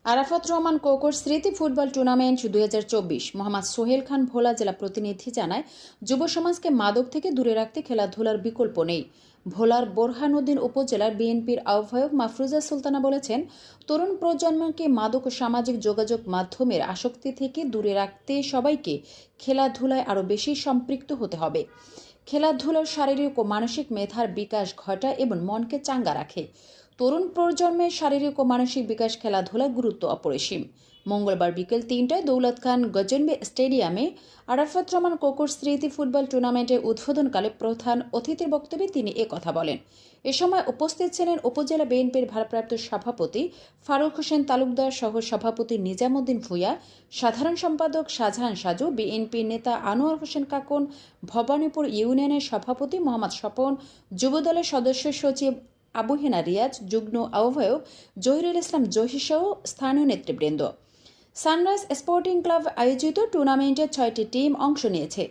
আরাফাত রহমান কোকোর স্মৃতি football tournament 2024 Mohammad Sohail Khan ভোলা জেলা প্রতিনিধি জানায়, যুব সমাজকে মাদক থেকে দূরে রাখতে খেলাধুলার বিকল্প নেই। ভোলার বোরহানউদ্দিন উপজেলার বিএনপির আহ্বায়ক মাফরুজা সুলতানা বলেছেন, তরুণ প্রজন্মকে মাদক ও সামাজিক যোগাযোগ মাধ্যমের আসক্তি থেকে দূরে রাখতে সবাইকে খেলাধুলায় আরও বেশি সম্পৃক্ত হতে হবে। খেলাধুলার শারীরিক ও মানসিক মেধার বিকাশ ঘটায় এবং মনকে চাঙ্গা রাখে। তরুণ প্রজন্মের শারীরিক ও মানসিক বিকাশ খেলাধুলার গুরুত্ব অপরিসীম। মঙ্গলবার বিকেল 3টায় দৌলত খান গজনবি স্টেডিয়ামে আরাফাত রহমান কোকোর স্মৃতি ফুটবল টুর্নামেন্টের উদ্বোধনকালে প্রধান অতিথির বক্তব্যে তিনি কথা বলেন। এ সময় উপস্থিত ছিলেন উপজেলা বিএনপির ভারপ্রাপ্ত সভাপতি ফারুক হোসেন তালুকদার, সহ সভাপতি নিজামুদ্দিন ভূঁইয়া, সাধারণ সম্পাদক শাহজাহান সাজু, বিএনপির নেতা আনোয়ার হোসেন কাকন, ভবানীপুর ইউনিয়নের সভাপতি মোহাম্মদ স্বপন, যুবদলের সদস্য সচিব আবু হেনা রিয়াজ, যুগ্ম আহ্বায়ক জহিরুল ইসলাম জহির সহ স্থানীয় নেতৃবৃন্দ। সানরাইজ স্পোর্টিং ক্লাব আয়োজিত টুর্নামেন্টে 6টি টিম অংশ নিয়েছে।